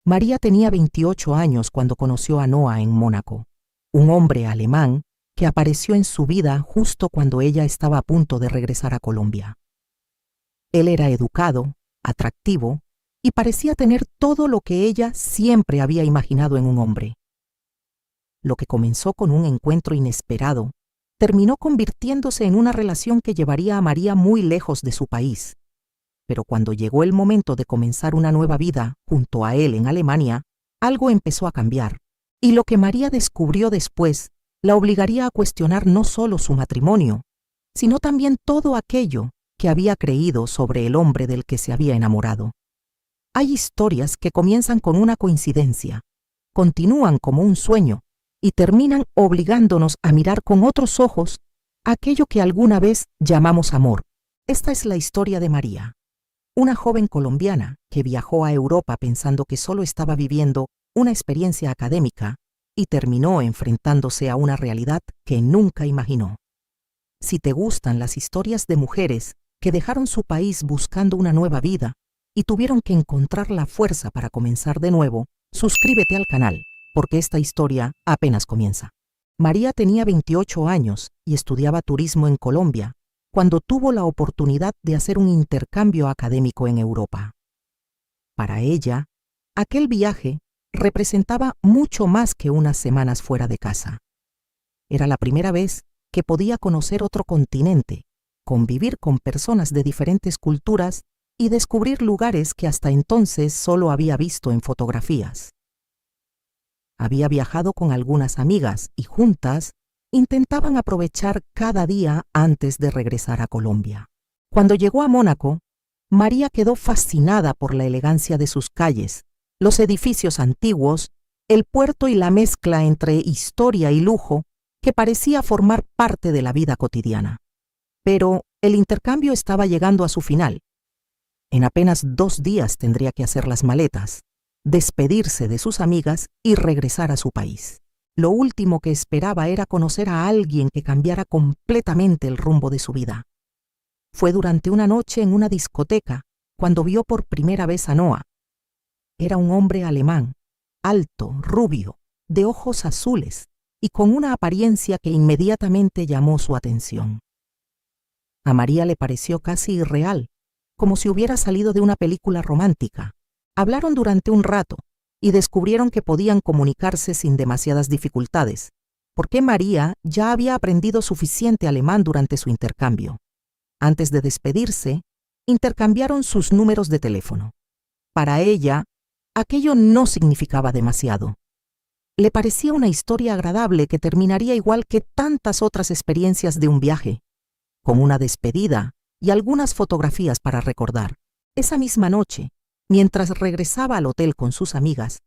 María tenía 28 años cuando conoció a Noah en Mónaco, un hombre alemán que apareció en su vida justo cuando ella estaba a punto de regresar a Colombia. Él era educado, atractivo y parecía tener todo lo que ella siempre había imaginado en un hombre. Lo que comenzó con un encuentro inesperado terminó convirtiéndose en una relación que llevaría a María muy lejos de su país. Pero cuando llegó el momento de comenzar una nueva vida junto a él en Alemania, algo empezó a cambiar, y lo que María descubrió después la obligaría a cuestionar no solo su matrimonio, sino también todo aquello que había creído sobre el hombre del que se había enamorado. Hay historias que comienzan con una coincidencia, continúan como un sueño y terminan obligándonos a mirar con otros ojos aquello que alguna vez llamamos amor. Esta es la historia de María, una joven colombiana que viajó a Europa pensando que solo estaba viviendo una experiencia académica y terminó enfrentándose a una realidad que nunca imaginó. Si te gustan las historias de mujeres que dejaron su país buscando una nueva vida y tuvieron que encontrar la fuerza para comenzar de nuevo, suscríbete al canal, porque esta historia apenas comienza. María tenía 28 años y estudiaba turismo en Colombia cuando tuvo la oportunidad de hacer un intercambio académico en Europa. Para ella, aquel viaje representaba mucho más que unas semanas fuera de casa. Era la primera vez que podía conocer otro continente, convivir con personas de diferentes culturas y descubrir lugares que hasta entonces solo había visto en fotografías. Había viajado con algunas amigas y juntas intentaban aprovechar cada día antes de regresar a Colombia. Cuando llegó a Mónaco, María quedó fascinada por la elegancia de sus calles, los edificios antiguos, el puerto y la mezcla entre historia y lujo que parecía formar parte de la vida cotidiana. Pero el intercambio estaba llegando a su final. En apenas 2 días tendría que hacer las maletas, despedirse de sus amigas y regresar a su país. Lo último que esperaba era conocer a alguien que cambiara completamente el rumbo de su vida. Fue durante una noche en una discoteca cuando vio por primera vez a Noah. Era un hombre alemán, alto, rubio, de ojos azules y con una apariencia que inmediatamente llamó su atención. A María le pareció casi irreal, como si hubiera salido de una película romántica. Hablaron durante un rato y descubrieron que podían comunicarse sin demasiadas dificultades, porque María ya había aprendido suficiente alemán durante su intercambio. Antes de despedirse, intercambiaron sus números de teléfono. Para ella, aquello no significaba demasiado. Le parecía una historia agradable que terminaría igual que tantas otras experiencias de un viaje, con una despedida y algunas fotografías para recordar. Esa misma noche, mientras regresaba al hotel con sus amigas,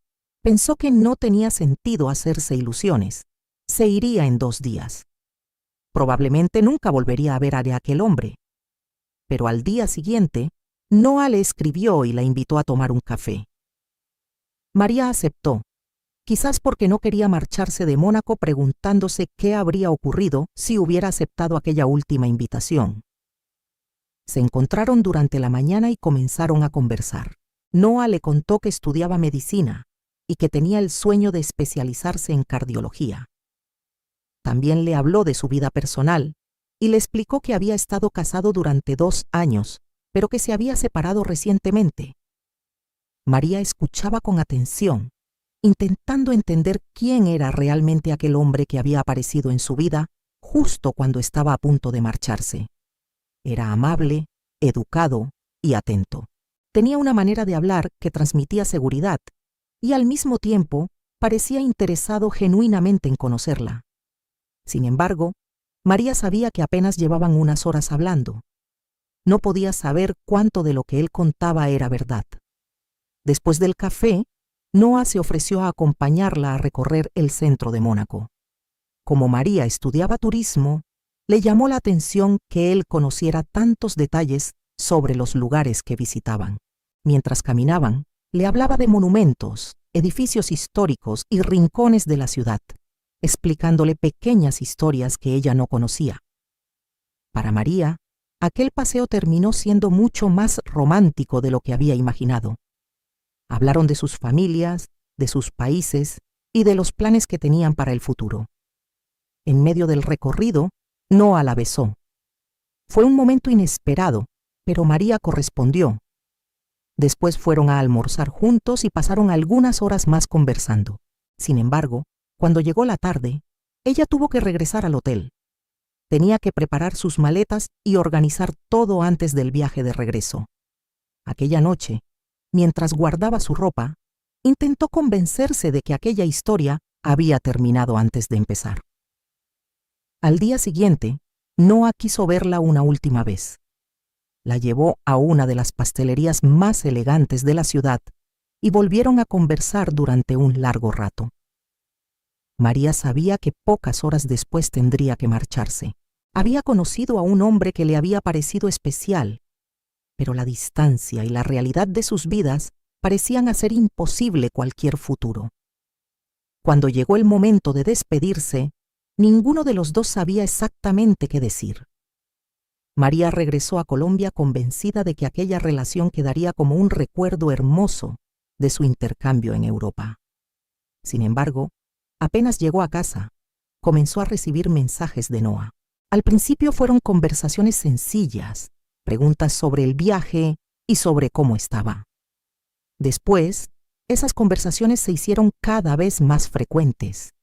pensó que no tenía sentido hacerse ilusiones. Se iría en 2 días. Probablemente nunca volvería a ver a aquel hombre. Pero al día siguiente, Noah le escribió y la invitó a tomar un café. María aceptó, quizás porque no quería marcharse de Mónaco preguntándose qué habría ocurrido si hubiera aceptado aquella última invitación. Se encontraron durante la mañana y comenzaron a conversar. Noah le contó que estudiaba medicina y que tenía el sueño de especializarse en cardiología. También le habló de su vida personal y le explicó que había estado casado durante 2 años, pero que se había separado recientemente. María escuchaba con atención, intentando entender quién era realmente aquel hombre que había aparecido en su vida justo cuando estaba a punto de marcharse. Era amable, educado y atento. Tenía una manera de hablar que transmitía seguridad y al mismo tiempo parecía interesado genuinamente en conocerla. Sin embargo, María sabía que apenas llevaban unas horas hablando. No podía saber cuánto de lo que él contaba era verdad. Después del café, Noah se ofreció a acompañarla a recorrer el centro de Mónaco. Como María estudiaba turismo, le llamó la atención que él conociera tantos detalles sobre los lugares que visitaban. Mientras caminaban, le hablaba de monumentos, edificios históricos y rincones de la ciudad, explicándole pequeñas historias que ella no conocía. Para María, aquel paseo terminó siendo mucho más romántico de lo que había imaginado. Hablaron de sus familias, de sus países y de los planes que tenían para el futuro. En medio del recorrido, Noa la besó. Fue un momento inesperado, pero María correspondió. Después fueron a almorzar juntos y pasaron algunas horas más conversando. Sin embargo, cuando llegó la tarde, ella tuvo que regresar al hotel. Tenía que preparar sus maletas y organizar todo antes del viaje de regreso. Aquella noche, mientras guardaba su ropa, intentó convencerse de que aquella historia había terminado antes de empezar. Al día siguiente, Noa quiso verla una última vez. La llevó a una de las pastelerías más elegantes de la ciudad y volvieron a conversar durante un largo rato. María sabía que pocas horas después tendría que marcharse. Había conocido a un hombre que le había parecido especial, pero la distancia y la realidad de sus vidas parecían hacer imposible cualquier futuro. Cuando llegó el momento de despedirse, ninguno de los dos sabía exactamente qué decir. María regresó a Colombia convencida de que aquella relación quedaría como un recuerdo hermoso de su intercambio en Europa. Sin embargo, apenas llegó a casa, comenzó a recibir mensajes de Noa. Al principio fueron conversaciones sencillas, preguntas sobre el viaje y sobre cómo estaba. Después, esas conversaciones se hicieron cada vez más frecuentes.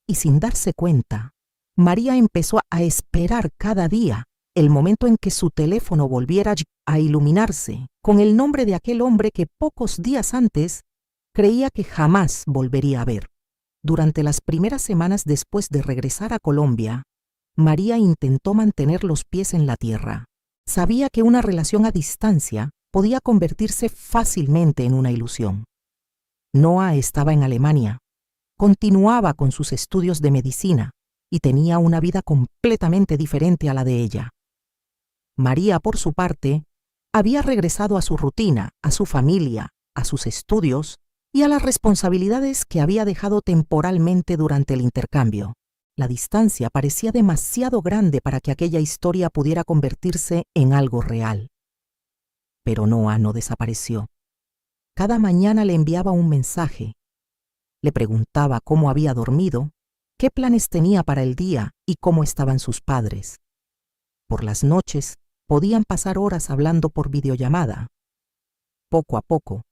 Y sin darse cuenta, María empezó a esperar cada día el momento en que su teléfono volviera a iluminarse con el nombre de aquel hombre que pocos días antes creía que jamás volvería a ver. Durante las primeras semanas después de regresar a Colombia, María intentó mantener los pies en la tierra. Sabía que una relación a distancia podía convertirse fácilmente en una ilusión. Noa estaba en Alemania, continuaba con sus estudios de medicina y tenía una vida completamente diferente a la de ella. María, por su parte, había regresado a su rutina, a su familia, a sus estudios y a las responsabilidades que había dejado temporalmente durante el intercambio. La distancia parecía demasiado grande para que aquella historia pudiera convertirse en algo real. Pero Noa no desapareció. Cada mañana le enviaba un mensaje. Le preguntaba cómo había dormido, qué planes tenía para el día y cómo estaban sus padres. Por las noches podían pasar horas hablando por videollamada. Poco a poco,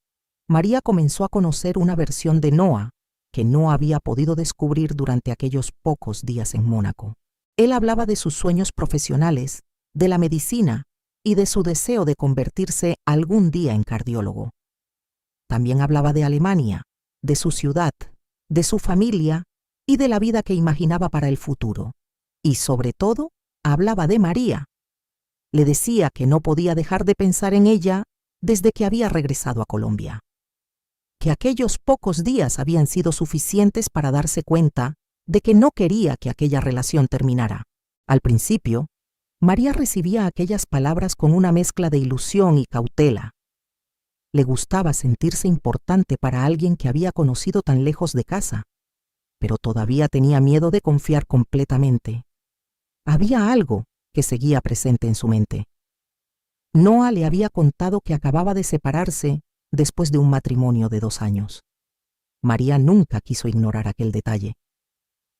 María comenzó a conocer una versión de Noa que no había podido descubrir durante aquellos pocos días en Mónaco. Él hablaba de sus sueños profesionales, de la medicina y de su deseo de convertirse algún día en cardiólogo. También hablaba de Alemania, de su ciudad, de su familia y de la vida que imaginaba para el futuro. Y sobre todo, hablaba de María. Le decía que no podía dejar de pensar en ella desde que había regresado a Colombia. Que aquellos pocos días habían sido suficientes para darse cuenta de que no quería que aquella relación terminara. Al principio, María recibía aquellas palabras con una mezcla de ilusión y cautela. Le gustaba sentirse importante para alguien que había conocido tan lejos de casa, pero todavía tenía miedo de confiar completamente. Había algo que seguía presente en su mente. Noa le había contado que acababa de separarse después de un matrimonio de 2 años. María nunca quiso ignorar aquel detalle.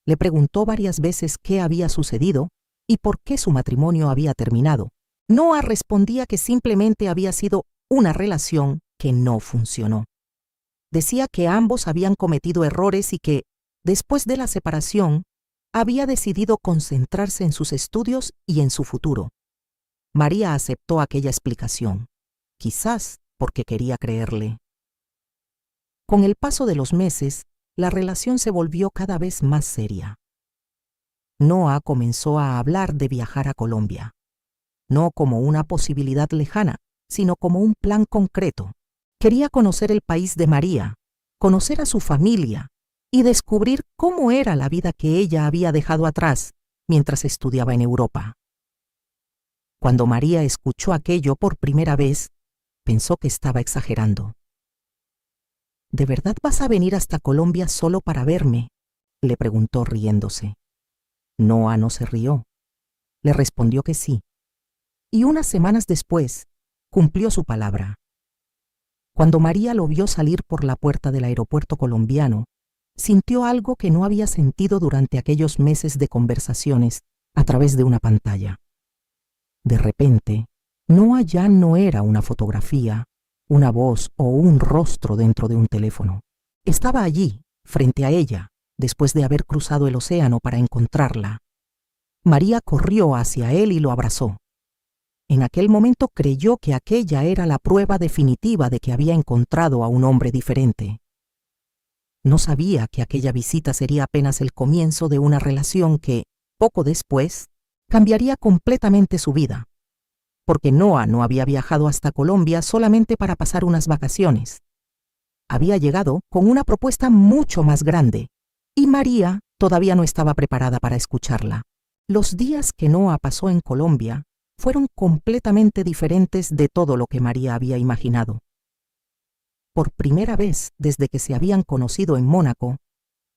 Le preguntó varias veces qué había sucedido y por qué su matrimonio había terminado. Noa respondía que simplemente había sido una relación que no funcionó. Decía que ambos habían cometido errores y que, después de la separación, había decidido concentrarse en sus estudios y en su futuro. María aceptó aquella explicación, quizás porque quería creerle. Con el paso de los meses, la relación se volvió cada vez más seria. Noa comenzó a hablar de viajar a Colombia, no como una posibilidad lejana, sino como un plan concreto. Quería conocer el país de María, conocer a su familia y descubrir cómo era la vida que ella había dejado atrás mientras estudiaba en Europa. Cuando María escuchó aquello por primera vez, pensó que estaba exagerando. ¿De verdad vas a venir hasta Colombia solo para verme?, le preguntó riéndose. Noa no se rió. Le respondió que sí. Y unas semanas después, cumplió su palabra. Cuando María lo vio salir por la puerta del aeropuerto colombiano, sintió algo que no había sentido durante aquellos meses de conversaciones a través de una pantalla. De repente, Noah ya no era una fotografía, una voz o un rostro dentro de un teléfono. Estaba allí, frente a ella, después de haber cruzado el océano para encontrarla. María corrió hacia él y lo abrazó. En aquel momento creyó que aquella era la prueba definitiva de que había encontrado a un hombre diferente. No sabía que aquella visita sería apenas el comienzo de una relación que, poco después, cambiaría completamente su vida, porque Noah no había viajado hasta Colombia solamente para pasar unas vacaciones. Había llegado con una propuesta mucho más grande, y María todavía no estaba preparada para escucharla. Los días que Noah pasó en Colombia fueron completamente diferentes de todo lo que María había imaginado. Por primera vez desde que se habían conocido en Mónaco,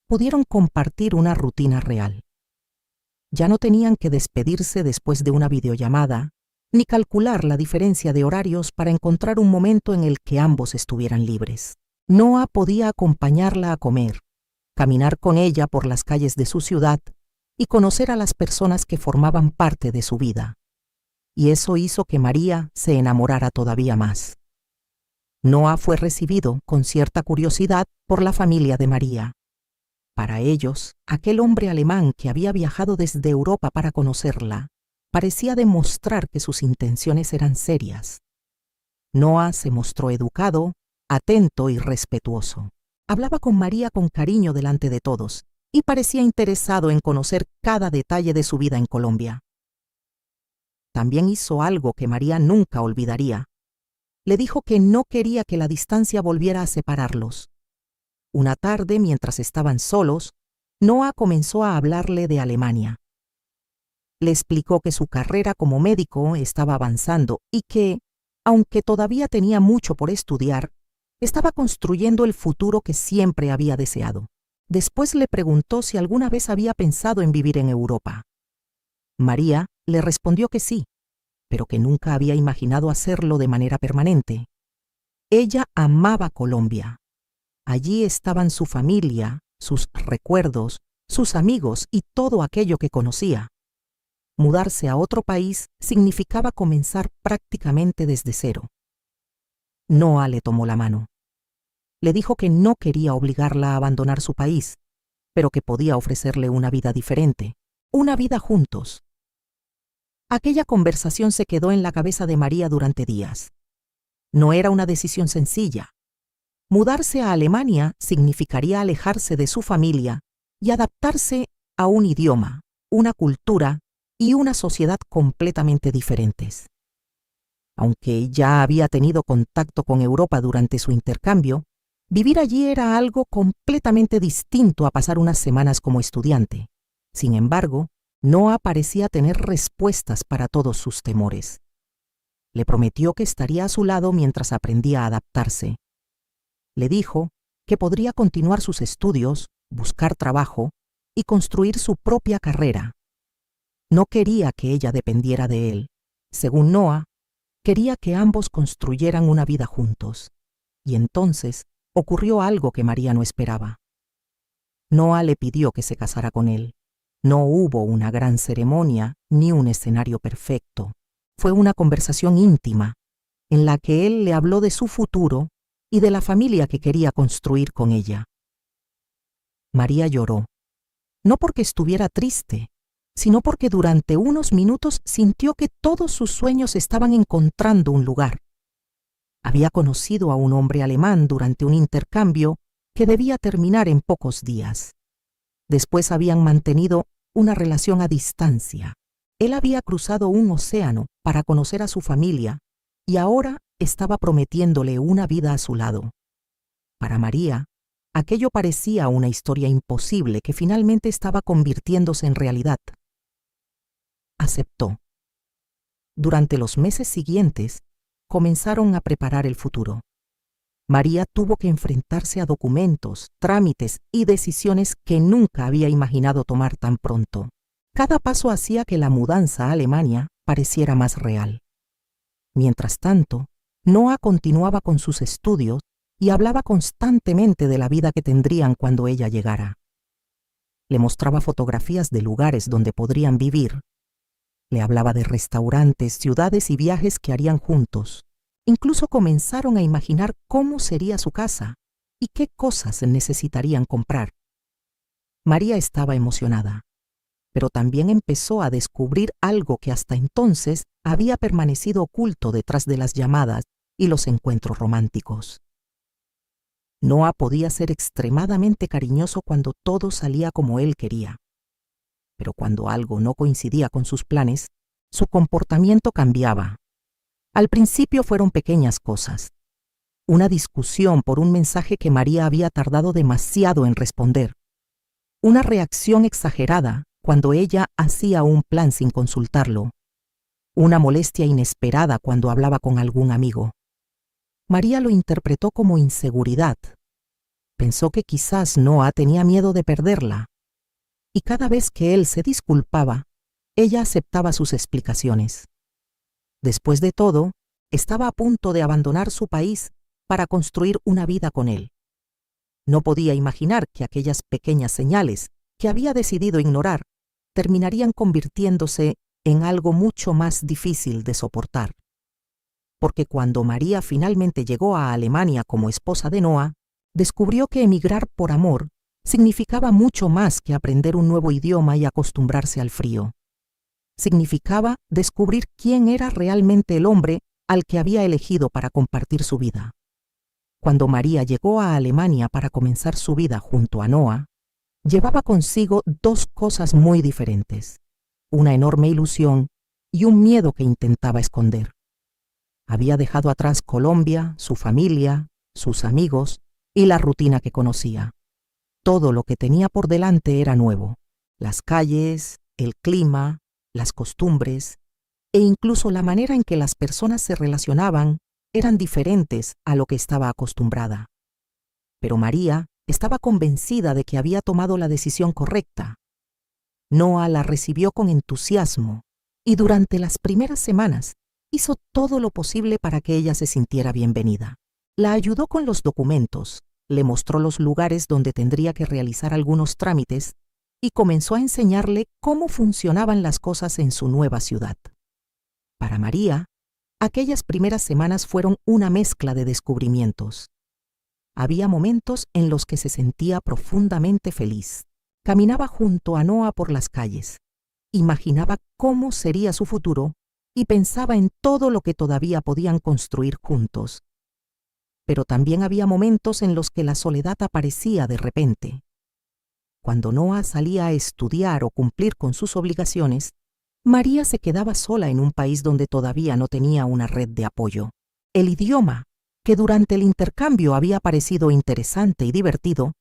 pudieron compartir una rutina real. Ya no tenían que despedirse después de una videollamada, ni calcular la diferencia de horarios para encontrar un momento en el que ambos estuvieran libres. Noah podía acompañarla a comer, caminar con ella por las calles de su ciudad y conocer a las personas que formaban parte de su vida. Y eso hizo que María se enamorara todavía más. Noah fue recibido con cierta curiosidad por la familia de María. Para ellos, aquel hombre alemán que había viajado desde Europa para conocerla, parecía demostrar que sus intenciones eran serias. Noah se mostró educado, atento y respetuoso. Hablaba con María con cariño delante de todos y parecía interesado en conocer cada detalle de su vida en Colombia. También hizo algo que María nunca olvidaría. Le dijo que no quería que la distancia volviera a separarlos. Una tarde, mientras estaban solos, Noah comenzó a hablarle de Alemania. Le explicó que su carrera como médico estaba avanzando y que, aunque todavía tenía mucho por estudiar, estaba construyendo el futuro que siempre había deseado. Después le preguntó si alguna vez había pensado en vivir en Europa. María le respondió que sí, pero que nunca había imaginado hacerlo de manera permanente. Ella amaba Colombia. Allí estaban su familia, sus recuerdos, sus amigos y todo aquello que conocía. Mudarse a otro país significaba comenzar prácticamente desde cero. Noah le tomó la mano. Le dijo que no quería obligarla a abandonar su país, pero que podía ofrecerle una vida diferente, una vida juntos. Aquella conversación se quedó en la cabeza de María durante días. No era una decisión sencilla. Mudarse a Alemania significaría alejarse de su familia y adaptarse a un idioma, una cultura y una sociedad completamente diferentes. Aunque ya había tenido contacto con Europa durante su intercambio, vivir allí era algo completamente distinto a pasar unas semanas como estudiante. Sin embargo, Noah parecía tener respuestas para todos sus temores. Le prometió que estaría a su lado mientras aprendía a adaptarse. Le dijo que podría continuar sus estudios, buscar trabajo y construir su propia carrera. No quería que ella dependiera de él. Según Noah, quería que ambos construyeran una vida juntos. Y entonces ocurrió algo que María no esperaba. Noah le pidió que se casara con él. No hubo una gran ceremonia ni un escenario perfecto. Fue una conversación íntima, en la que él le habló de su futuro y de la familia que quería construir con ella. María lloró, no porque estuviera triste, sino porque durante unos minutos sintió que todos sus sueños estaban encontrando un lugar. Había conocido a un hombre alemán durante un intercambio que debía terminar en pocos días. Después habían mantenido una relación a distancia. Él había cruzado un océano para conocer a su familia y ahora estaba prometiéndole una vida a su lado. Para María, aquello parecía una historia imposible que finalmente estaba convirtiéndose en realidad. Aceptó. Durante los meses siguientes, comenzaron a preparar el futuro. María tuvo que enfrentarse a documentos, trámites y decisiones que nunca había imaginado tomar tan pronto. Cada paso hacía que la mudanza a Alemania pareciera más real. Mientras tanto, Noah continuaba con sus estudios y hablaba constantemente de la vida que tendrían cuando ella llegara. Le mostraba fotografías de lugares donde podrían vivir. Le hablaba de restaurantes, ciudades y viajes que harían juntos. Incluso comenzaron a imaginar cómo sería su casa y qué cosas necesitarían comprar. María estaba emocionada, pero también empezó a descubrir algo que hasta entonces había permanecido oculto detrás de las llamadas y los encuentros románticos. Noah podía ser extremadamente cariñoso cuando todo salía como él quería, pero cuando algo no coincidía con sus planes, su comportamiento cambiaba. Al principio fueron pequeñas cosas. Una discusión por un mensaje que María había tardado demasiado en responder. Una reacción exagerada cuando ella hacía un plan sin consultarlo. Una molestia inesperada cuando hablaba con algún amigo. María lo interpretó como inseguridad. Pensó que quizás Noah tenía miedo de perderla. Y cada vez que él se disculpaba, ella aceptaba sus explicaciones. Después de todo, estaba a punto de abandonar su país para construir una vida con él. No podía imaginar que aquellas pequeñas señales que había decidido ignorar terminarían convirtiéndose en algo mucho más difícil de soportar. Porque cuando María finalmente llegó a Alemania como esposa de Noah, descubrió que emigrar por amor significaba mucho más que aprender un nuevo idioma y acostumbrarse al frío. Significaba descubrir quién era realmente el hombre al que había elegido para compartir su vida. Cuando María llegó a Alemania para comenzar su vida junto a Noah, llevaba consigo dos cosas muy diferentes: una enorme ilusión y un miedo que intentaba esconder. Había dejado atrás Colombia, su familia, sus amigos y la rutina que conocía. Todo lo que tenía por delante era nuevo: las calles, el clima, las costumbres e incluso la manera en que las personas se relacionaban eran diferentes a lo que estaba acostumbrada. Pero María estaba convencida de que había tomado la decisión correcta. Noah la recibió con entusiasmo y durante las primeras semanas hizo todo lo posible para que ella se sintiera bienvenida. La ayudó con los documentos, le mostró los lugares donde tendría que realizar algunos trámites y comenzó a enseñarle cómo funcionaban las cosas en su nueva ciudad. Para María, aquellas primeras semanas fueron una mezcla de descubrimientos. Había momentos en los que se sentía profundamente feliz. Caminaba junto a Noah por las calles, imaginaba cómo sería su futuro y pensaba en todo lo que todavía podían construir juntos. Pero también había momentos en los que la soledad aparecía de repente. Cuando Noah salía a estudiar o cumplir con sus obligaciones, María se quedaba sola en un país donde todavía no tenía una red de apoyo. El idioma, que durante el intercambio había parecido interesante y divertido,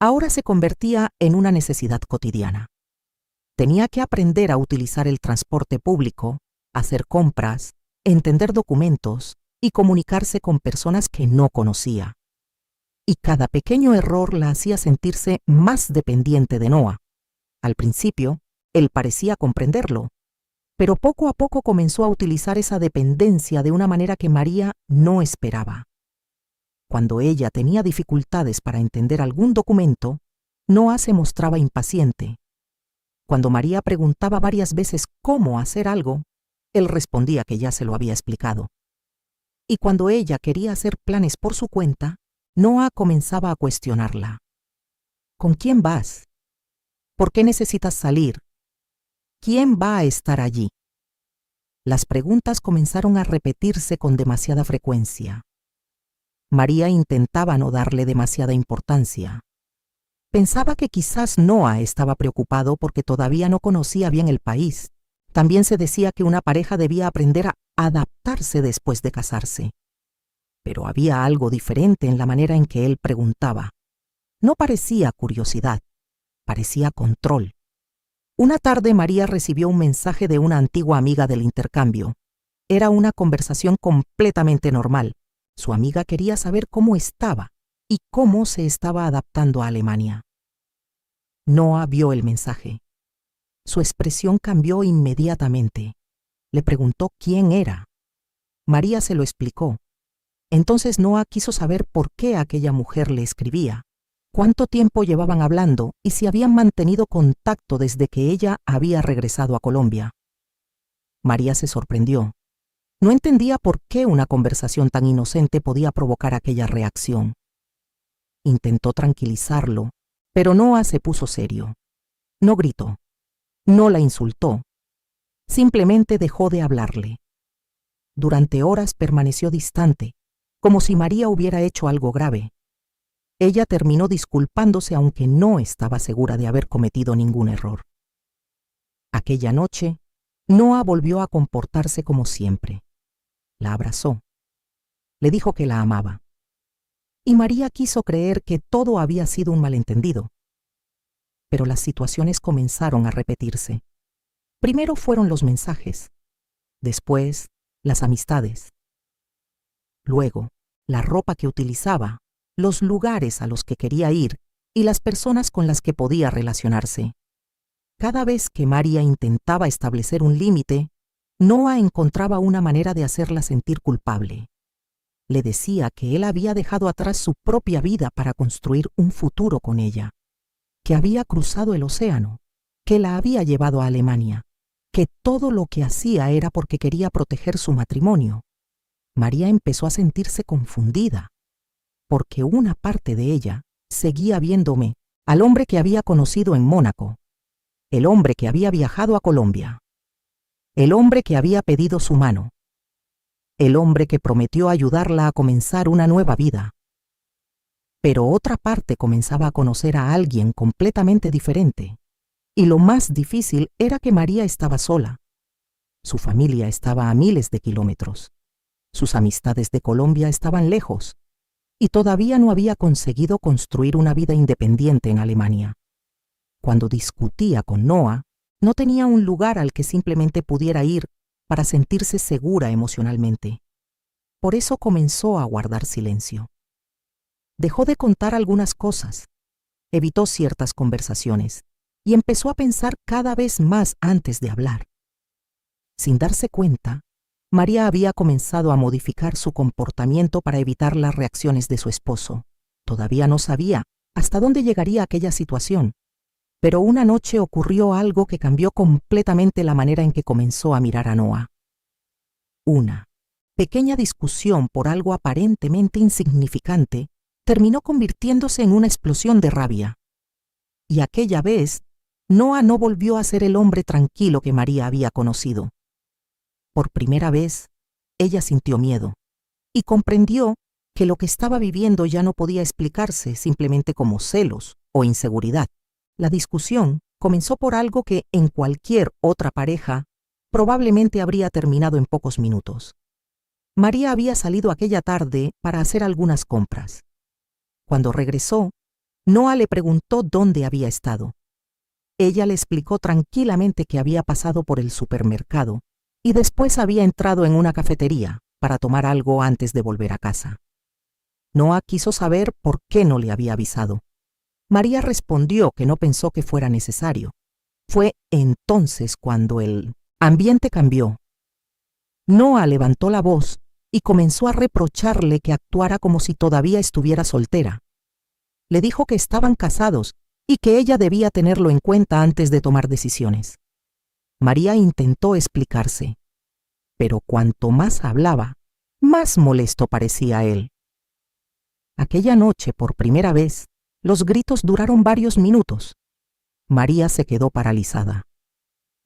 ahora se convertía en una necesidad cotidiana. Tenía que aprender a utilizar el transporte público, hacer compras, entender documentos y comunicarse con personas que no conocía. Y cada pequeño error la hacía sentirse más dependiente de Noah. Al principio, él parecía comprenderlo, pero poco a poco comenzó a utilizar esa dependencia de una manera que María no esperaba. Cuando ella tenía dificultades para entender algún documento, Noah se mostraba impaciente. Cuando María preguntaba varias veces cómo hacer algo, él respondía que ya se lo había explicado. Y cuando ella quería hacer planes por su cuenta, Noah comenzaba a cuestionarla. ¿Con quién vas? ¿Por qué necesitas salir? ¿Quién va a estar allí? Las preguntas comenzaron a repetirse con demasiada frecuencia. María intentaba no darle demasiada importancia. Pensaba que quizás Noah estaba preocupado porque todavía no conocía bien el país. También se decía que una pareja debía aprender a adaptarse después de casarse. Pero había algo diferente en la manera en que él preguntaba. No parecía curiosidad, parecía control. Una tarde María recibió un mensaje de una antigua amiga del intercambio. Era una conversación completamente normal. Su amiga quería saber cómo estaba y cómo se estaba adaptando a Alemania. Noah vio el mensaje. Su expresión cambió inmediatamente. Le preguntó quién era. María se lo explicó Entonces Noah quiso saber por qué aquella mujer le escribía, cuánto tiempo llevaban hablando y si habían mantenido contacto desde que ella había regresado a Colombia. María se sorprendió. No entendía por qué una conversación tan inocente podía provocar aquella reacción. Intentó tranquilizarlo, pero Noah se puso serio. No gritó, no la insultó, simplemente dejó de hablarle. Durante horas permaneció distante, como si María hubiera hecho algo grave. Ella terminó disculpándose aunque no estaba segura de haber cometido ningún error. Aquella noche, Noah volvió a comportarse como siempre. La abrazó. Le dijo que la amaba. Y María quiso creer que todo había sido un malentendido. Pero las situaciones comenzaron a repetirse. Primero fueron los mensajes, después las amistades. Luego, la ropa que utilizaba, los lugares a los que quería ir y las personas con las que podía relacionarse. Cada vez que María intentaba establecer un límite, Noah encontraba una manera de hacerla sentir culpable. Le decía que él había dejado atrás su propia vida para construir un futuro con ella, que había cruzado el océano, que la había llevado a Alemania, que todo lo que hacía era porque quería proteger su matrimonio. María empezó a sentirse confundida, porque una parte de ella seguía viéndome al hombre que había conocido en Mónaco, el hombre que había viajado a Colombia, el hombre que había pedido su mano, el hombre que prometió ayudarla a comenzar una nueva vida. Pero otra parte comenzaba a conocer a alguien completamente diferente, y lo más difícil era que María estaba sola. Su familia estaba a miles de kilómetros. Sus amistades de Colombia estaban lejos, y todavía no había conseguido construir una vida independiente en Alemania. Cuando discutía con Noah, no tenía un lugar al que simplemente pudiera ir para sentirse segura emocionalmente. Por eso comenzó a guardar silencio. Dejó de contar algunas cosas, evitó ciertas conversaciones y empezó a pensar cada vez más antes de hablar. Sin darse cuenta, María había comenzado a modificar su comportamiento para evitar las reacciones de su esposo. Todavía no sabía hasta dónde llegaría aquella situación, pero una noche ocurrió algo que cambió completamente la manera en que comenzó a mirar a Noah. Una pequeña discusión por algo aparentemente insignificante terminó convirtiéndose en una explosión de rabia. Y aquella vez, Noah no volvió a ser el hombre tranquilo que María había conocido. Por primera vez, ella sintió miedo y comprendió que lo que estaba viviendo ya no podía explicarse simplemente como celos o inseguridad. La discusión comenzó por algo que en cualquier otra pareja probablemente habría terminado en pocos minutos. María había salido aquella tarde para hacer algunas compras. Cuando regresó, Noah le preguntó dónde había estado. Ella le explicó tranquilamente que había pasado por el supermercado y después había entrado en una cafetería para tomar algo antes de volver a casa. Noah quiso saber por qué no le había avisado. María respondió que no pensó que fuera necesario. Fue entonces cuando el ambiente cambió. Noah levantó la voz y comenzó a reprocharle que actuara como si todavía estuviera soltera. Le dijo que estaban casados y que ella debía tenerlo en cuenta antes de tomar decisiones. María intentó explicarse, pero cuanto más hablaba, más molesto parecía él. Aquella noche, por primera vez, los gritos duraron varios minutos. María se quedó paralizada.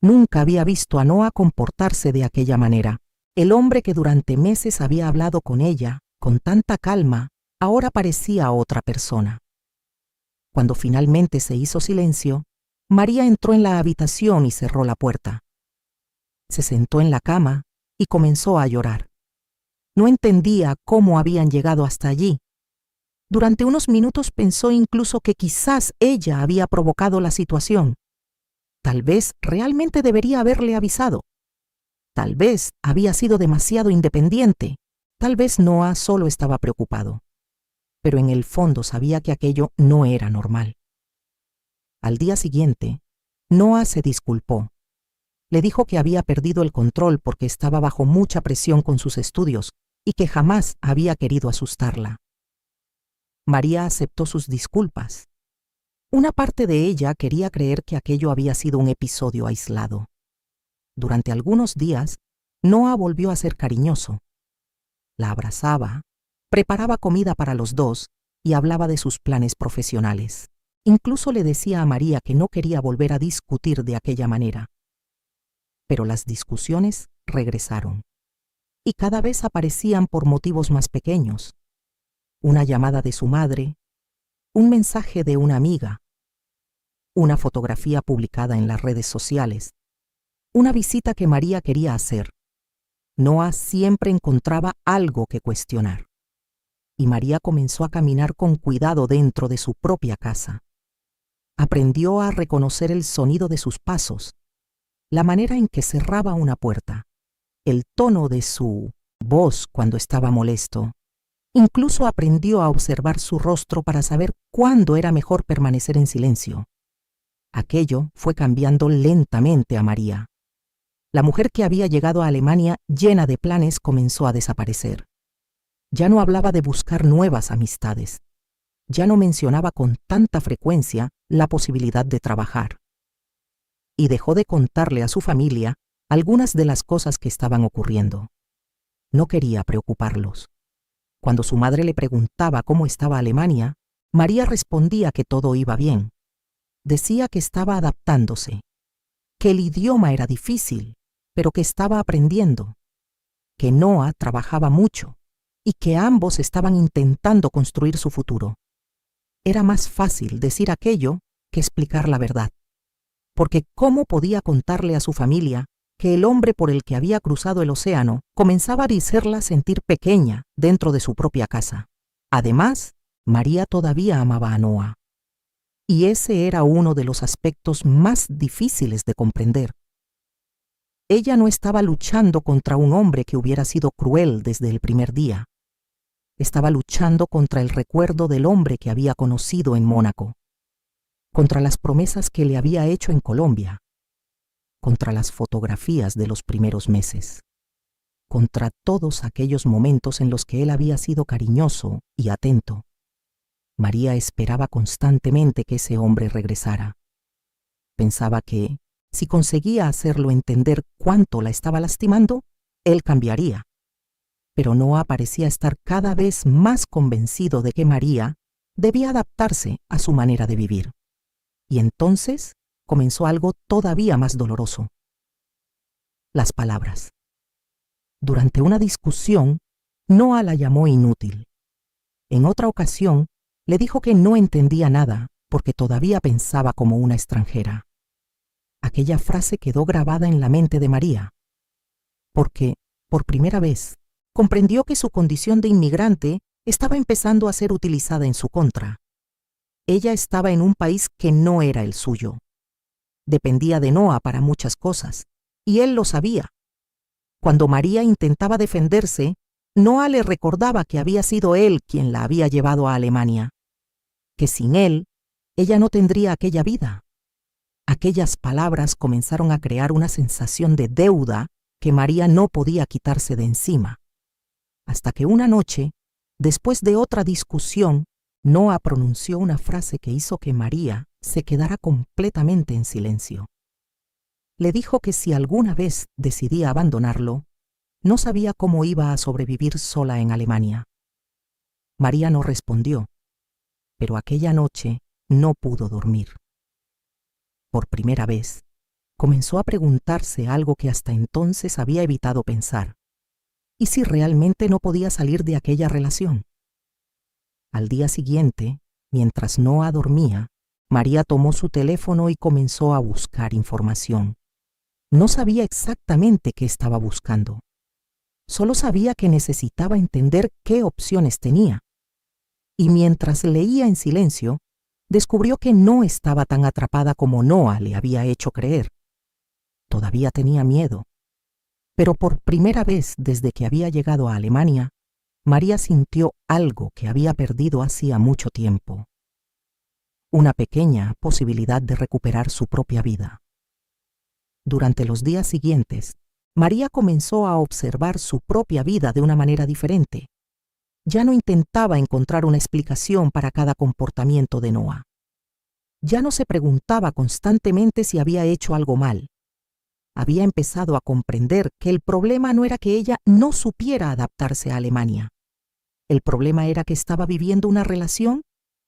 Nunca había visto a Noah comportarse de aquella manera. El hombre que durante meses había hablado con ella, con tanta calma, ahora parecía otra persona. Cuando finalmente se hizo silencio, María entró en la habitación y cerró la puerta. Se sentó en la cama y comenzó a llorar. No entendía cómo habían llegado hasta allí. Durante unos minutos pensó incluso que quizás ella había provocado la situación. Tal vez realmente debería haberle avisado. Tal vez había sido demasiado independiente. Tal vez Noah solo estaba preocupado. Pero en el fondo sabía que aquello no era normal. Al día siguiente, Noah se disculpó. Le dijo que había perdido el control porque estaba bajo mucha presión con sus estudios y que jamás había querido asustarla. María aceptó sus disculpas. Una parte de ella quería creer que aquello había sido un episodio aislado. Durante algunos días, Noah volvió a ser cariñoso. La abrazaba, preparaba comida para los dos y hablaba de sus planes profesionales. Incluso le decía a María que no quería volver a discutir de aquella manera. Pero las discusiones regresaron, y cada vez aparecían por motivos más pequeños. Una llamada de su madre, un mensaje de una amiga, una fotografía publicada en las redes sociales, una visita que María quería hacer. Noah siempre encontraba algo que cuestionar. Y María comenzó a caminar con cuidado dentro de su propia casa. Aprendió a reconocer el sonido de sus pasos, la manera en que cerraba una puerta, el tono de su voz cuando estaba molesto. Incluso aprendió a observar su rostro para saber cuándo era mejor permanecer en silencio. Aquello fue cambiando lentamente a María. La mujer que había llegado a Alemania llena de planes comenzó a desaparecer. Ya no hablaba de buscar nuevas amistades. Ya no mencionaba con tanta frecuencia la posibilidad de trabajar. Y dejó de contarle a su familia algunas de las cosas que estaban ocurriendo. No quería preocuparlos. Cuando su madre le preguntaba cómo estaba Alemania, María respondía que todo iba bien. Decía que estaba adaptándose, que el idioma era difícil, pero que estaba aprendiendo, que Noah trabajaba mucho y que ambos estaban intentando construir su futuro. Era más fácil decir aquello que explicar la verdad, porque ¿cómo podía contarle a su familia que el hombre por el que había cruzado el océano comenzaba a hacerla sentir pequeña dentro de su propia casa? Además, María todavía amaba a Noah. Y ese era uno de los aspectos más difíciles de comprender. Ella no estaba luchando contra un hombre que hubiera sido cruel desde el primer día. Estaba luchando contra el recuerdo del hombre que había conocido en Mónaco, contra las promesas que le había hecho en Colombia, contra las fotografías de los primeros meses, contra todos aquellos momentos en los que él había sido cariñoso y atento. María esperaba constantemente que ese hombre regresara. Pensaba que, si conseguía hacerlo entender cuánto la estaba lastimando, él cambiaría. Pero Noah parecía estar cada vez más convencido de que María debía adaptarse a su manera de vivir. Y entonces comenzó algo todavía más doloroso. Las palabras. Durante una discusión, Noah la llamó inútil. En otra ocasión, le dijo que no entendía nada porque todavía pensaba como una extranjera. Aquella frase quedó grabada en la mente de María, porque, por primera vez, comprendió que su condición de inmigrante estaba empezando a ser utilizada en su contra. Ella estaba en un país que no era el suyo. Dependía de Noah para muchas cosas, y él lo sabía. Cuando María intentaba defenderse, Noah le recordaba que había sido él quien la había llevado a Alemania, que sin él, ella no tendría aquella vida. Aquellas palabras comenzaron a crear una sensación de deuda que María no podía quitarse de encima. Hasta que una noche, después de otra discusión, Noah pronunció una frase que hizo que María se quedara completamente en silencio. Le dijo que si alguna vez decidía abandonarlo, no sabía cómo iba a sobrevivir sola en Alemania. María no respondió, pero aquella noche no pudo dormir. Por primera vez, comenzó a preguntarse algo que hasta entonces había evitado pensar. ¿Y si realmente no podía salir de aquella relación? Al día siguiente, mientras Noah dormía, María tomó su teléfono y comenzó a buscar información. No sabía exactamente qué estaba buscando. Solo sabía que necesitaba entender qué opciones tenía. Y mientras leía en silencio, descubrió que no estaba tan atrapada como Noah le había hecho creer. Todavía tenía miedo. Pero por primera vez desde que había llegado a Alemania, María sintió algo que había perdido hacía mucho tiempo. Una pequeña posibilidad de recuperar su propia vida. Durante los días siguientes, María comenzó a observar su propia vida de una manera diferente. Ya no intentaba encontrar una explicación para cada comportamiento de Noah. Ya no se preguntaba constantemente si había hecho algo mal. Había empezado a comprender que el problema no era que ella no supiera adaptarse a Alemania. El problema era que estaba viviendo una relación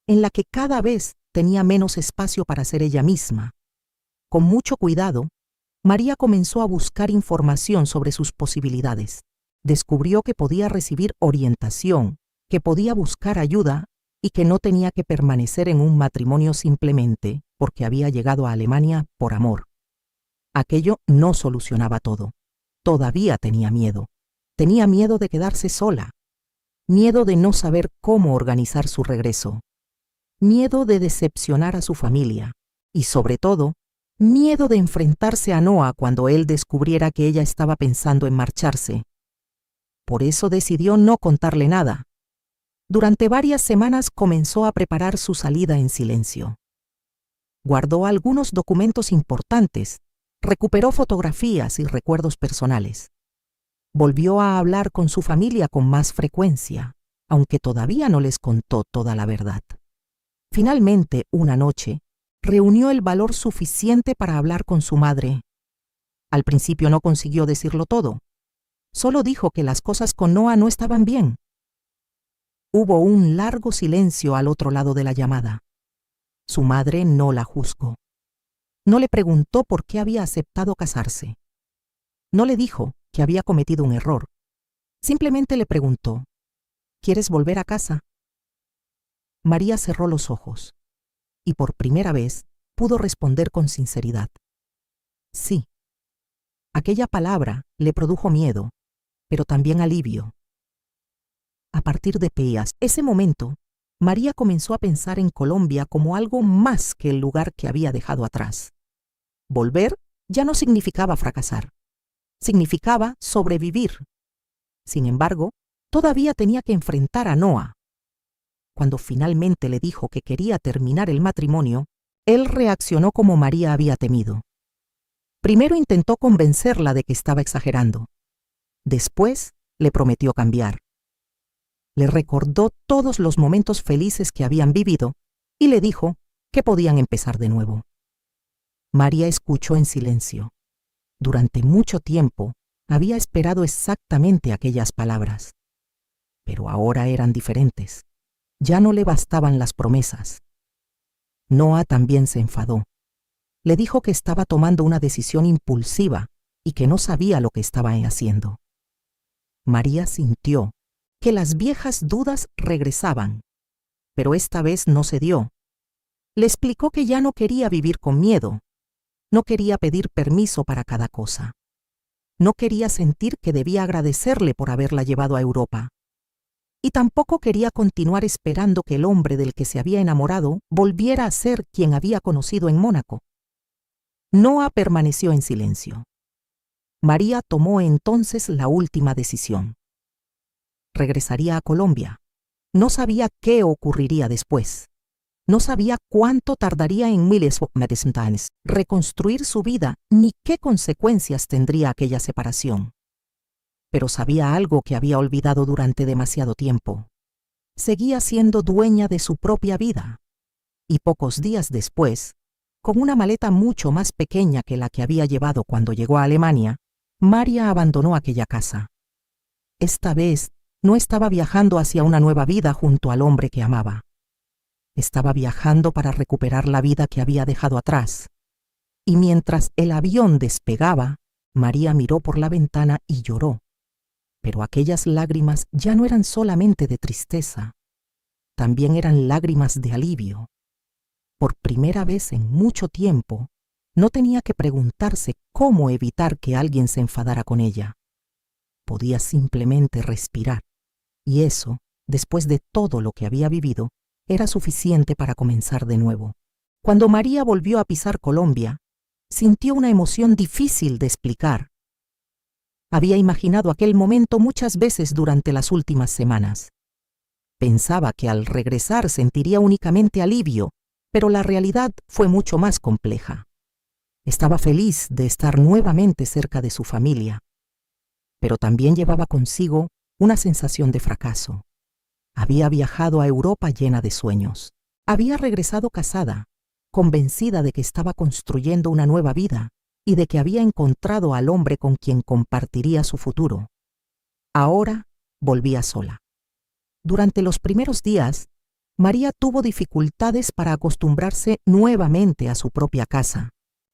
en la que cada vez tenía menos espacio para ser ella misma. Con mucho cuidado, María comenzó a buscar información sobre sus posibilidades. Descubrió que podía recibir orientación, que podía buscar ayuda y que no tenía que permanecer en un matrimonio simplemente porque había llegado a Alemania por amor. Aquello no solucionaba todo. Todavía tenía miedo. Tenía miedo de quedarse sola. Miedo de no saber cómo organizar su regreso. Miedo de decepcionar a su familia. Y sobre todo, miedo de enfrentarse a Noah cuando él descubriera que ella estaba pensando en marcharse. Por eso decidió no contarle nada. Durante varias semanas comenzó a preparar su salida en silencio. Guardó algunos documentos importantes, recuperó fotografías y recuerdos personales. Volvió a hablar con su familia con más frecuencia, aunque todavía no les contó toda la verdad. Finalmente, una noche, reunió el valor suficiente para hablar con su madre. Al principio no consiguió decirlo todo. Solo dijo que las cosas con Noah no estaban bien. Hubo un largo silencio al otro lado de la llamada. Su madre no la juzgó. No le preguntó por qué había aceptado casarse. No le dijo que había cometido un error. Simplemente le preguntó, ¿quieres volver a casa? María cerró los ojos y por primera vez pudo responder con sinceridad. Sí. Aquella palabra le produjo miedo, pero también alivio. A partir de ese momento, María comenzó a pensar en Colombia como algo más que el lugar que había dejado atrás. Volver ya no significaba fracasar. Significaba sobrevivir. Sin embargo, todavía tenía que enfrentar a Noah. Cuando finalmente le dijo que quería terminar el matrimonio, él reaccionó como María había temido. Primero intentó convencerla de que estaba exagerando. Después le prometió cambiar. Le recordó todos los momentos felices que habían vivido y le dijo que podían empezar de nuevo. María escuchó en silencio. Durante mucho tiempo había esperado exactamente aquellas palabras. Pero ahora eran diferentes. Ya no le bastaban las promesas. Noah también se enfadó. Le dijo que estaba tomando una decisión impulsiva y que no sabía lo que estaba haciendo. María sintió que las viejas dudas regresaban, pero esta vez no cedió. Le explicó que ya no quería vivir con miedo. No quería pedir permiso para cada cosa. No quería sentir que debía agradecerle por haberla llevado a Europa. Y tampoco quería continuar esperando que el hombre del que se había enamorado volviera a ser quien había conocido en Mónaco. Noah permaneció en silencio. María tomó entonces la última decisión. Regresaría a Colombia. No sabía qué ocurriría después. No sabía cuánto tardaría en reconstruir su vida ni qué consecuencias tendría aquella separación. Pero sabía algo que había olvidado durante demasiado tiempo. Seguía siendo dueña de su propia vida. Y pocos días después, con una maleta mucho más pequeña que la que había llevado cuando llegó a Alemania, María abandonó aquella casa. Esta vez no estaba viajando hacia una nueva vida junto al hombre que amaba. Estaba viajando para recuperar la vida que había dejado atrás. Y mientras el avión despegaba, María miró por la ventana y lloró. Pero aquellas lágrimas ya no eran solamente de tristeza, también eran lágrimas de alivio. Por primera vez en mucho tiempo, no tenía que preguntarse cómo evitar que alguien se enfadara con ella. Podía simplemente respirar, y eso, después de todo lo que había vivido, era suficiente para comenzar de nuevo. Cuando María volvió a pisar Colombia, sintió una emoción difícil de explicar. Había imaginado aquel momento muchas veces durante las últimas semanas. Pensaba que al regresar sentiría únicamente alivio, pero la realidad fue mucho más compleja. Estaba feliz de estar nuevamente cerca de su familia, pero también llevaba consigo una sensación de fracaso. Había viajado a Europa llena de sueños. Había regresado casada, convencida de que estaba construyendo una nueva vida y de que había encontrado al hombre con quien compartiría su futuro. Ahora volvía sola. Durante los primeros días, María tuvo dificultades para acostumbrarse nuevamente a su propia casa.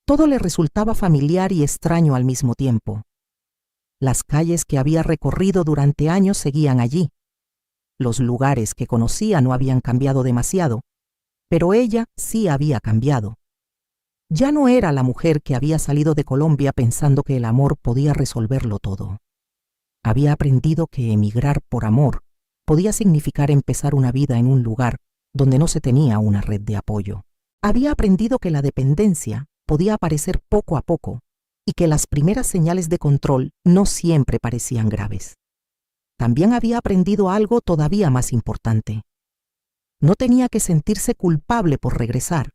Todo le resultaba familiar y extraño al mismo tiempo. Las calles que había recorrido durante años seguían allí. Los lugares que conocía no habían cambiado demasiado, pero ella sí había cambiado. Ya no era la mujer que había salido de Colombia pensando que el amor podía resolverlo todo. Había aprendido que emigrar por amor podía significar empezar una vida en un lugar donde no se tenía una red de apoyo. Había aprendido que la dependencia podía aparecer poco a poco y que las primeras señales de control no siempre parecían graves. También había aprendido algo todavía más importante. No tenía que sentirse culpable por regresar.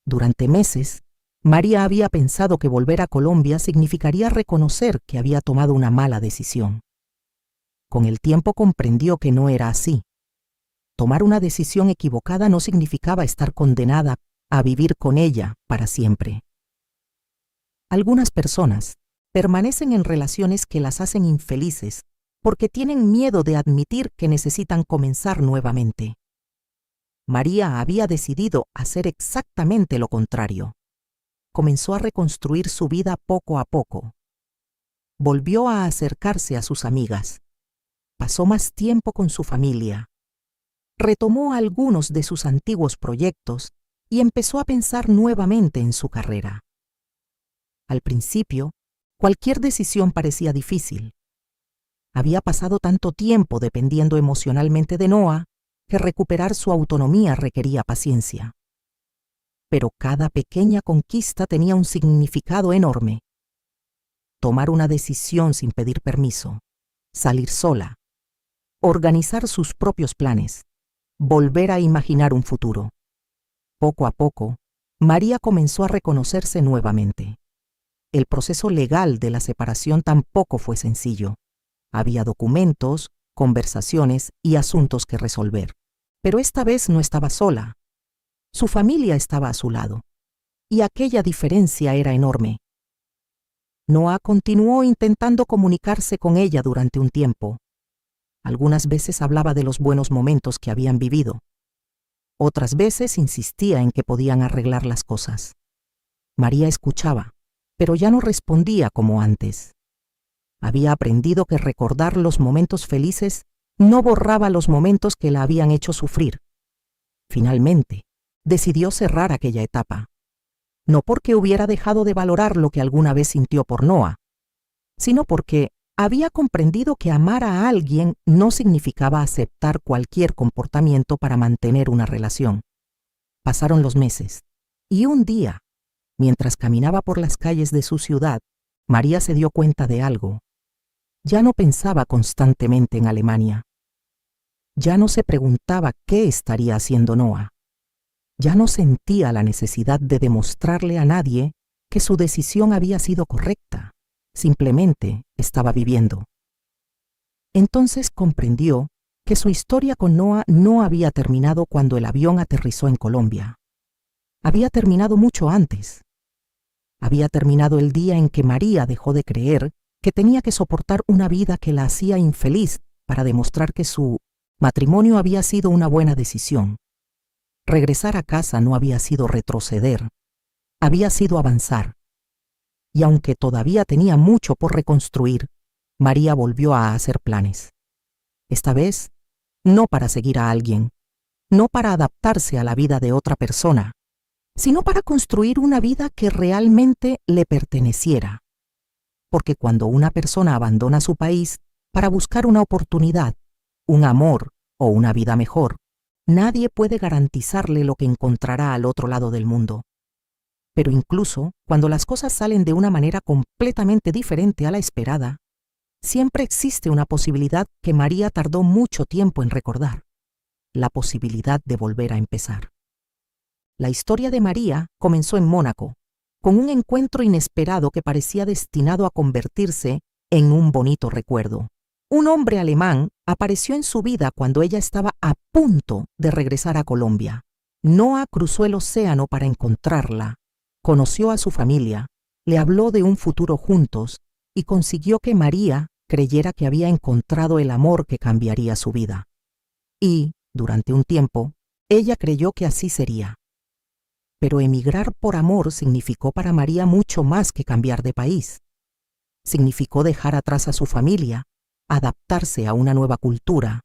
Durante meses, María había pensado que volver a Colombia significaría reconocer que había tomado una mala decisión. Con el tiempo comprendió que no era así. Tomar una decisión equivocada no significaba estar condenada a vivir con ella para siempre. Algunas personas permanecen en relaciones que las hacen infelices porque tienen miedo de admitir que necesitan comenzar nuevamente. María había decidido hacer exactamente lo contrario. Comenzó a reconstruir su vida poco a poco. Volvió a acercarse a sus amigas. Pasó más tiempo con su familia. Retomó algunos de sus antiguos proyectos y empezó a pensar nuevamente en su carrera. Al principio, cualquier decisión parecía difícil. Había pasado tanto tiempo dependiendo emocionalmente de Noah que recuperar su autonomía requería paciencia. Pero cada pequeña conquista tenía un significado enorme. Tomar una decisión sin pedir permiso, salir sola, organizar sus propios planes, volver a imaginar un futuro. Poco a poco, María comenzó a reconocerse nuevamente. El proceso legal de la separación tampoco fue sencillo. Había documentos, conversaciones y asuntos que resolver. Pero esta vez no estaba sola. Su familia estaba a su lado, y aquella diferencia era enorme. Noah continuó intentando comunicarse con ella durante un tiempo. Algunas veces hablaba de los buenos momentos que habían vivido. Otras veces insistía en que podían arreglar las cosas. María escuchaba, pero ya no respondía como antes. Había aprendido que recordar los momentos felices no borraba los momentos que la habían hecho sufrir. Finalmente, decidió cerrar aquella etapa. No porque hubiera dejado de valorar lo que alguna vez sintió por Noah, sino porque había comprendido que amar a alguien no significaba aceptar cualquier comportamiento para mantener una relación. Pasaron los meses, y un día, mientras caminaba por las calles de su ciudad, María se dio cuenta de algo. Ya no pensaba constantemente en Alemania. Ya no se preguntaba qué estaría haciendo Noah. Ya no sentía la necesidad de demostrarle a nadie que su decisión había sido correcta. Simplemente estaba viviendo. Entonces comprendió que su historia con Noah no había terminado cuando el avión aterrizó en Colombia. Había terminado mucho antes. Había terminado el día en que María dejó de creer que tenía que soportar una vida que la hacía infeliz para demostrar que su matrimonio había sido una buena decisión. Regresar a casa no había sido retroceder, había sido avanzar. Y aunque todavía tenía mucho por reconstruir, María volvió a hacer planes. Esta vez, no para seguir a alguien, no para adaptarse a la vida de otra persona, sino para construir una vida que realmente le perteneciera. Porque cuando una persona abandona su país para buscar una oportunidad, un amor o una vida mejor, nadie puede garantizarle lo que encontrará al otro lado del mundo. Pero incluso cuando las cosas salen de una manera completamente diferente a la esperada, siempre existe una posibilidad que María tardó mucho tiempo en recordar: la posibilidad de volver a empezar. La historia de María comenzó en Mónaco, con un encuentro inesperado que parecía destinado a convertirse en un bonito recuerdo. Un hombre alemán apareció en su vida cuando ella estaba a punto de regresar a Colombia. Noa cruzó el océano para encontrarla, conoció a su familia, le habló de un futuro juntos y consiguió que María creyera que había encontrado el amor que cambiaría su vida. Y, durante un tiempo, ella creyó que así sería. Pero emigrar por amor significó para María mucho más que cambiar de país. Significó dejar atrás a su familia, adaptarse a una nueva cultura,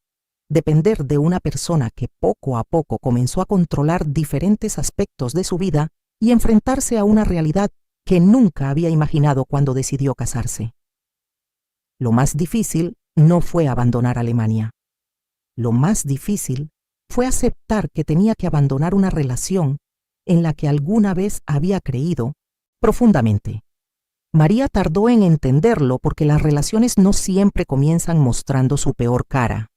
depender de una persona que poco a poco comenzó a controlar diferentes aspectos de su vida y enfrentarse a una realidad que nunca había imaginado cuando decidió casarse. Lo más difícil no fue abandonar Alemania. Lo más difícil fue aceptar que tenía que abandonar una relación en la que alguna vez había creído profundamente. María tardó en entenderlo porque las relaciones no siempre comienzan mostrando su peor cara.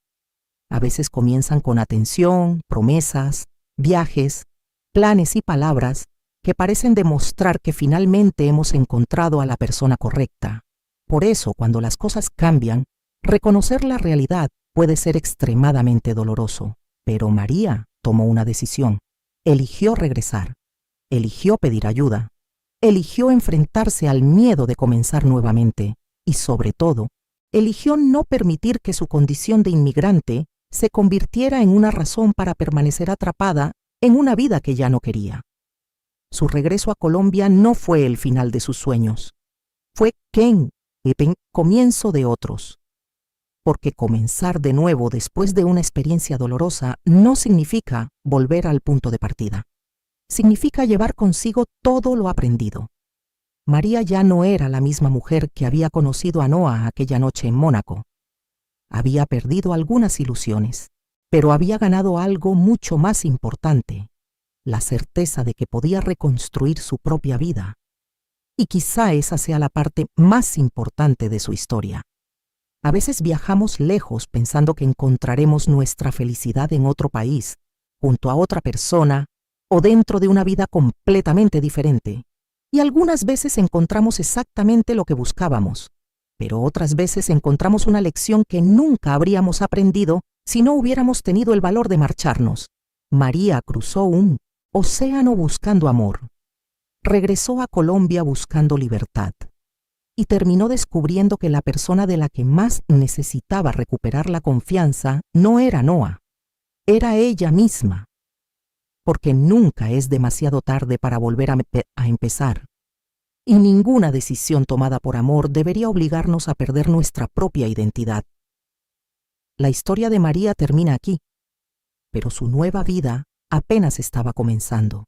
A veces comienzan con atención, promesas, viajes, planes y palabras que parecen demostrar que finalmente hemos encontrado a la persona correcta. Por eso, cuando las cosas cambian, reconocer la realidad puede ser extremadamente doloroso. Pero María tomó una decisión. Eligió regresar. Eligió pedir ayuda. Eligió enfrentarse al miedo de comenzar nuevamente. Y sobre todo, eligió no permitir que su condición de inmigrante se convirtiera en una razón para permanecer atrapada en una vida que ya no quería. Su regreso a Colombia no fue el final de sus sueños. Fue el comienzo de otros. Porque comenzar de nuevo después de una experiencia dolorosa no significa volver al punto de partida. Significa llevar consigo todo lo aprendido. María ya no era la misma mujer que había conocido a Noa aquella noche en Mónaco. Había perdido algunas ilusiones, pero había ganado algo mucho más importante, la certeza de que podía reconstruir su propia vida. Y quizá esa sea la parte más importante de su historia. A veces viajamos lejos pensando que encontraremos nuestra felicidad en otro país, junto a otra persona o dentro de una vida completamente diferente. Y algunas veces encontramos exactamente lo que buscábamos, pero otras veces encontramos una lección que nunca habríamos aprendido si no hubiéramos tenido el valor de marcharnos. María cruzó un océano buscando amor. Regresó a Colombia buscando libertad. Y terminó descubriendo que la persona de la que más necesitaba recuperar la confianza no era Noa, era ella misma. Porque nunca es demasiado tarde para volver a empezar. Y ninguna decisión tomada por amor debería obligarnos a perder nuestra propia identidad. La historia de María termina aquí, pero su nueva vida apenas estaba comenzando.